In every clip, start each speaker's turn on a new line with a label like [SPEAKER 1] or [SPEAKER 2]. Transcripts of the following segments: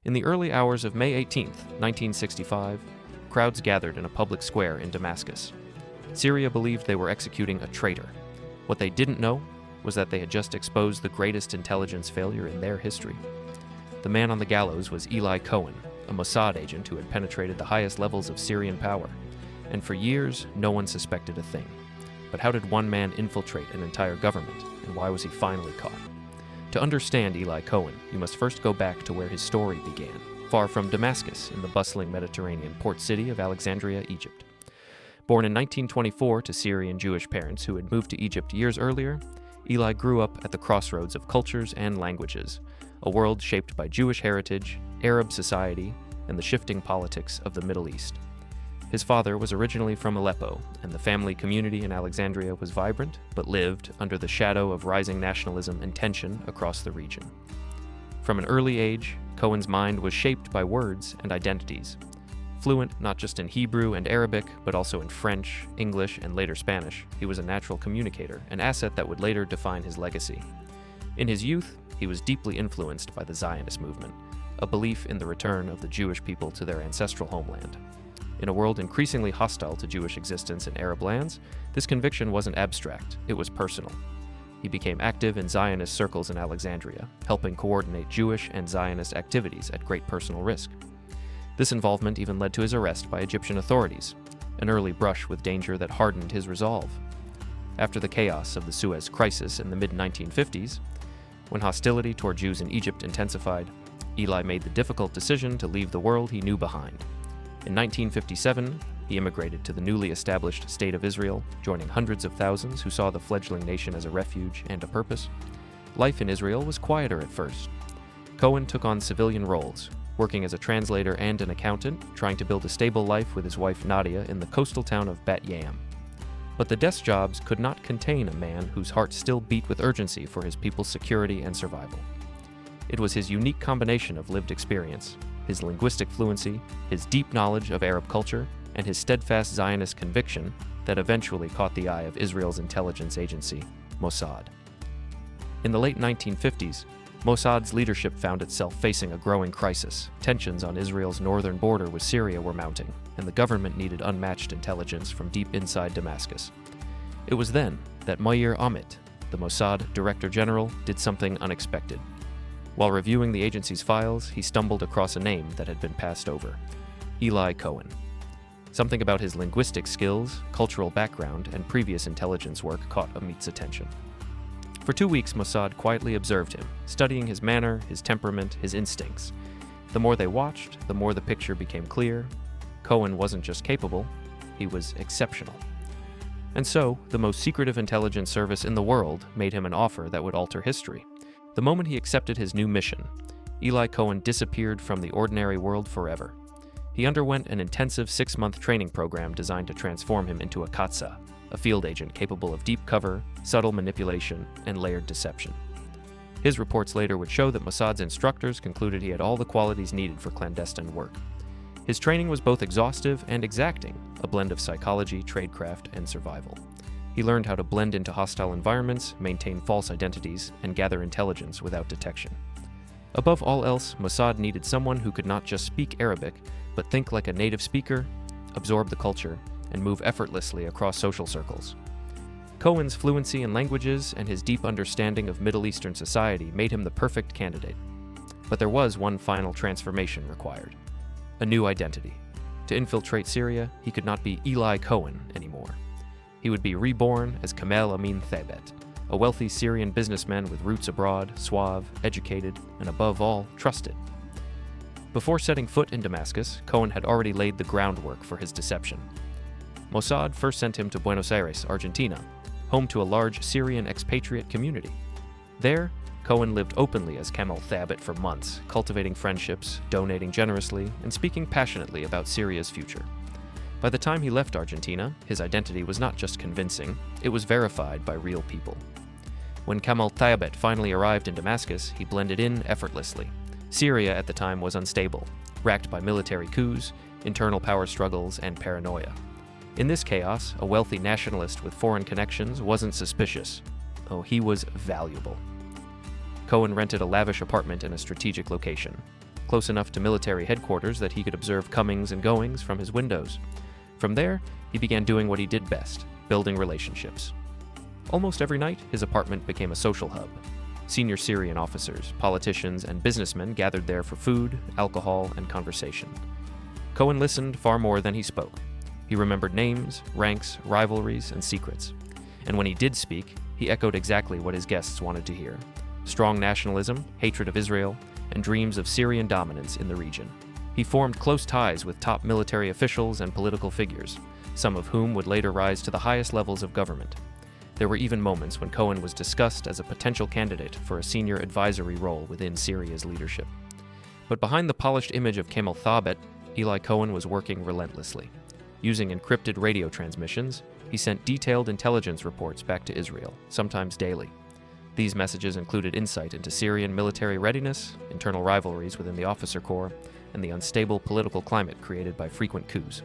[SPEAKER 1] In the early hours of May 18, 1965, crowds gathered in a public square in Damascus. Syria believed they were executing a traitor. What they didn't know was that they had just exposed the greatest intelligence failure in their history. The man on the gallows was Eli Cohen, a Mossad agent who had penetrated the highest levels of Syrian power. And for years, no one suspected a thing. But how did one man infiltrate an entire government, and why was he finally caught? To understand Eli Cohen, you must first go back to where his story began, far from Damascus, in the bustling Mediterranean port city of Alexandria, Egypt. Born in 1924 to Syrian Jewish parents who had moved to Egypt years earlier, Eli grew up at the crossroads of cultures and languages, a world shaped by Jewish heritage, Arab society, and the shifting politics of the Middle East. His father was originally from Aleppo, and the family community in Alexandria was vibrant, but lived under the shadow of rising nationalism and tension across the region. From an early age, Cohen's mind was shaped by words and identities. Fluent not just in Hebrew and Arabic, but also in French, English, and later Spanish, he was a natural communicator, an asset that would later define his legacy. In his youth, he was deeply influenced by the Zionist movement, a belief in the return of the Jewish people to their ancestral homeland. In a world increasingly hostile to Jewish existence in Arab lands, this conviction wasn't abstract, it was personal. He became active in Zionist circles in Alexandria, helping coordinate Jewish and Zionist activities at great personal risk. This involvement even led to his arrest by Egyptian authorities, an early brush with danger that hardened his resolve. After the chaos of the Suez Crisis in the mid-1950s, when hostility toward Jews in Egypt intensified, Eli made the difficult decision to leave the world he knew behind. In 1957, he immigrated to the newly established State of Israel, joining hundreds of thousands who saw the fledgling nation as a refuge and a purpose. Life in Israel was quieter at first. Cohen took on civilian roles, working as a translator and an accountant, trying to build a stable life with his wife Nadia in the coastal town of Bat Yam. But the desk jobs could not contain a man whose heart still beat with urgency for his people's security and survival. It was his unique combination of lived experience, his linguistic fluency, his deep knowledge of Arab culture, and his steadfast Zionist conviction that eventually caught the eye of Israel's intelligence agency, Mossad. In the late 1950s, Mossad's leadership found itself facing a growing crisis. Tensions on Israel's northern border with Syria were mounting, and the government needed unmatched intelligence from deep inside Damascus. It was then that Meir Amit, the Mossad Director General, did something unexpected. While reviewing the agency's files, he stumbled across a name that had been passed over: Eli Cohen. Something about his linguistic skills, cultural background, and previous intelligence work caught Amit's attention. For 2 weeks, Mossad quietly observed him, studying his manner, his temperament, his instincts. The more they watched, the more the picture became clear. Cohen wasn't just capable, he was exceptional. And so, the most secretive intelligence service in the world made him an offer that would alter history. The moment he accepted his new mission, Eli Cohen disappeared from the ordinary world forever. He underwent an intensive 6-month training program designed to transform him into a Katsa, a field agent capable of deep cover, subtle manipulation, and layered deception. His reports later would show that Mossad's instructors concluded he had all the qualities needed for clandestine work. His training was both exhaustive and exacting, a blend of psychology, tradecraft, and survival. He learned how to blend into hostile environments, maintain false identities, and gather intelligence without detection. Above all else, Mossad needed someone who could not just speak Arabic, but think like a native speaker, absorb the culture, and move effortlessly across social circles. Cohen's fluency in languages and his deep understanding of Middle Eastern society made him the perfect candidate. But there was one final transformation required: a new identity. To infiltrate Syria, he could not be Eli Cohen anymore. He would be reborn as Kamel Amin Thaabet, a wealthy Syrian businessman with roots abroad, suave, educated, and above all, trusted. Before setting foot in Damascus, Cohen had already laid the groundwork for his deception. Mossad first sent him to Buenos Aires, Argentina, home to a large Syrian expatriate community. There, Cohen lived openly as Kamel Thaabet for months, cultivating friendships, donating generously, and speaking passionately about Syria's future. By the time he left Argentina, his identity was not just convincing, it was verified by real people. When Kamel Thaabet finally arrived in Damascus, he blended in effortlessly. Syria at the time was unstable, racked by military coups, internal power struggles, and paranoia. In this chaos, a wealthy nationalist with foreign connections wasn't suspicious. Oh, he was valuable. Cohen rented a lavish apartment in a strategic location. close enough to military headquarters that he could observe comings and goings from his windows. From there, he began doing what he did best, building relationships. Almost every night, his apartment became a social hub. Senior Syrian officers, politicians, and businessmen gathered there for food, alcohol, and conversation. Cohen listened far more than he spoke. He remembered names, ranks, rivalries, and secrets. And when he did speak, he echoed exactly what his guests wanted to hear: strong nationalism, hatred of Israel, and dreams of Syrian dominance in the region. He formed close ties with top military officials and political figures, some of whom would later rise to the highest levels of government. There were even moments when Cohen was discussed as a potential candidate for a senior advisory role within Syria's leadership. But behind the polished image of Kamel Thaabet, Eli Cohen was working relentlessly. Using encrypted radio transmissions, he sent detailed intelligence reports back to Israel, sometimes daily. These messages included insight into Syrian military readiness, internal rivalries within the officer corps, and the unstable political climate created by frequent coups.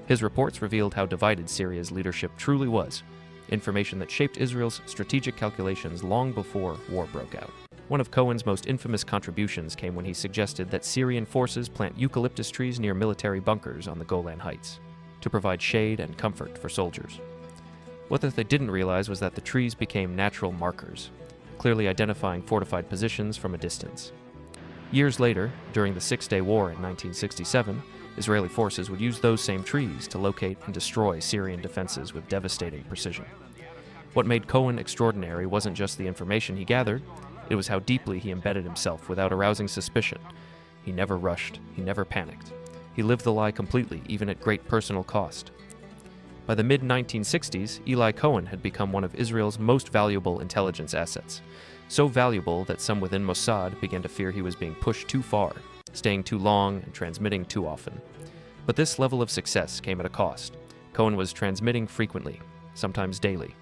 [SPEAKER 1] His reports revealed how divided Syria's leadership truly was, information that shaped Israel's strategic calculations long before war broke out. One of Cohen's most infamous contributions came when he suggested that Syrian forces plant eucalyptus trees near military bunkers on the Golan Heights, to provide shade and comfort for soldiers. What they didn't realize was that the trees became natural markers, clearly identifying fortified positions from a distance. Years later, during the Six-Day War in 1967, Israeli forces would use those same trees to locate and destroy Syrian defenses with devastating precision. What made Cohen extraordinary wasn't just the information he gathered, it was how deeply he embedded himself without arousing suspicion. He never rushed, he never panicked. He lived the lie completely, even at great personal cost. By the mid-1960s, Eli Cohen had become one of Israel's most valuable intelligence assets, so valuable that some within Mossad began to fear he was being pushed too far, staying too long and transmitting too often. But this level of success came at a cost. Cohen was transmitting frequently, sometimes daily,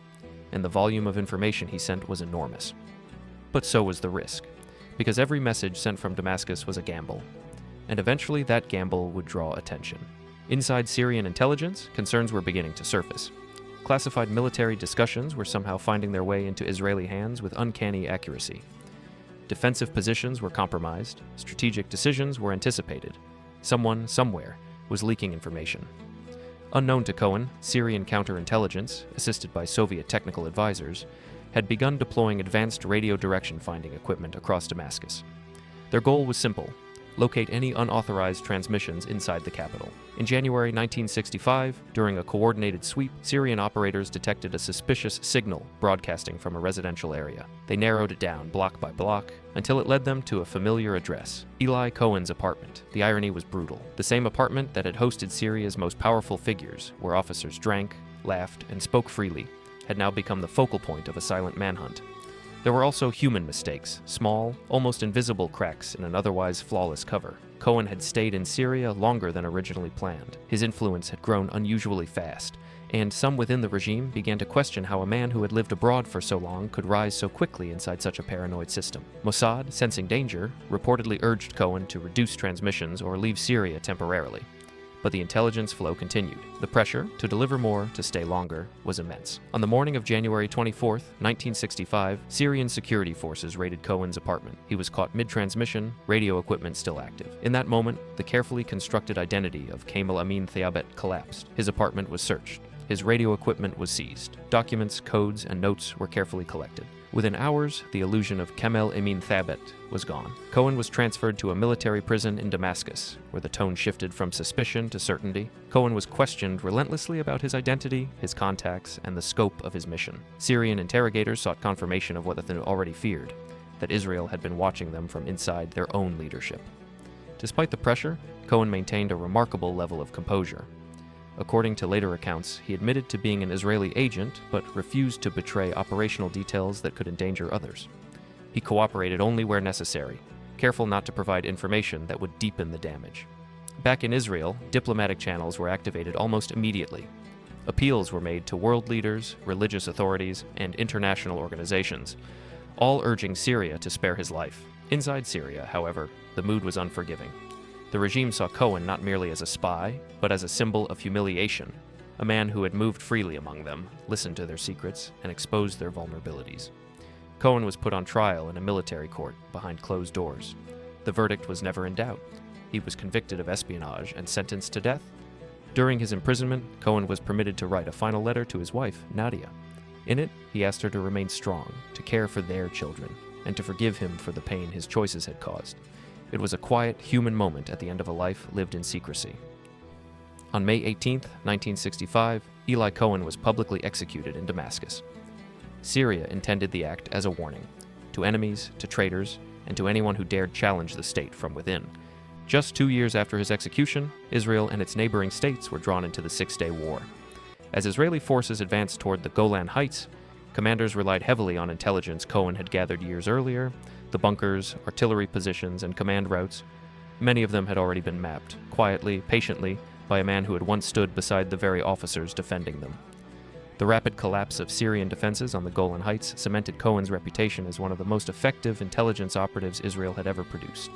[SPEAKER 1] and the volume of information he sent was enormous. But so was the risk, because every message sent from Damascus was a gamble, and eventually that gamble would draw attention. Inside Syrian intelligence, concerns were beginning to surface. Classified military discussions were somehow finding their way into Israeli hands with uncanny accuracy. Defensive positions were compromised, strategic decisions were anticipated. Someone, somewhere, was leaking information. Unknown to Cohen, Syrian counterintelligence, assisted by Soviet technical advisors, had begun deploying advanced radio direction finding equipment across Damascus. Their goal was simple: locate any unauthorized transmissions inside the capital. In January 1965, during a coordinated sweep, Syrian operators detected a suspicious signal broadcasting from a residential area. They narrowed it down block by block until it led them to a familiar address: Eli Cohen's apartment. The irony was brutal. The same apartment that had hosted Syria's most powerful figures, where officers drank, laughed, and spoke freely, had now become the focal point of a silent manhunt. There were also human mistakes, small, almost invisible cracks in an otherwise flawless cover. Cohen had stayed in Syria longer than originally planned. His influence had grown unusually fast, and some within the regime began to question how a man who had lived abroad for so long could rise so quickly inside such a paranoid system. Mossad, sensing danger, reportedly urged Cohen to reduce transmissions or leave Syria temporarily. But the intelligence flow continued. The pressure to deliver more, to stay longer, was immense. On the morning of January 24, 1965, Syrian security forces raided Cohen's apartment. He was caught mid-transmission, radio equipment still active. In that moment, the carefully constructed identity of Kamel Amin Thaabet collapsed. His apartment was searched. His radio equipment was seized. Documents, codes, and notes were carefully collected. Within hours, the illusion of Kamel Amin Thaabet was gone. Cohen was transferred to a military prison in Damascus, where the tone shifted from suspicion to certainty. Cohen was questioned relentlessly about his identity, his contacts, and the scope of his mission. Syrian interrogators sought confirmation of what they had already feared, that Israel had been watching them from inside their own leadership. Despite the pressure, Cohen maintained a remarkable level of composure. According to later accounts, he admitted to being an Israeli agent, but refused to betray operational details that could endanger others. He cooperated only where necessary, careful not to provide information that would deepen the damage. Back in Israel, diplomatic channels were activated almost immediately. Appeals were made to world leaders, religious authorities, and international organizations, all urging Syria to spare his life. Inside Syria, however, the mood was unforgiving. The regime saw Cohen not merely as a spy, but as a symbol of humiliation, a man who had moved freely among them, listened to their secrets, and exposed their vulnerabilities. Cohen was put on trial in a military court behind closed doors. The verdict was never in doubt. He was convicted of espionage and sentenced to death. During his imprisonment, Cohen was permitted to write a final letter to his wife, Nadia. In it, he asked her to remain strong, to care for their children, and to forgive him for the pain his choices had caused. It was a quiet, human moment at the end of a life lived in secrecy. On May 18, 1965, Eli Cohen was publicly executed in Damascus. Syria intended the act as a warning, to enemies, to traitors, and to anyone who dared challenge the state from within. Just 2 years after his execution, Israel and its neighboring states were drawn into the Six-Day War. As Israeli forces advanced toward the Golan Heights, commanders relied heavily on intelligence Cohen had gathered years earlier, the bunkers, artillery positions, and command routes. Many of them had already been mapped, quietly, patiently, by a man who had once stood beside the very officers defending them. The rapid collapse of Syrian defenses on the Golan Heights cemented Cohen's reputation as one of the most effective intelligence operatives Israel had ever produced.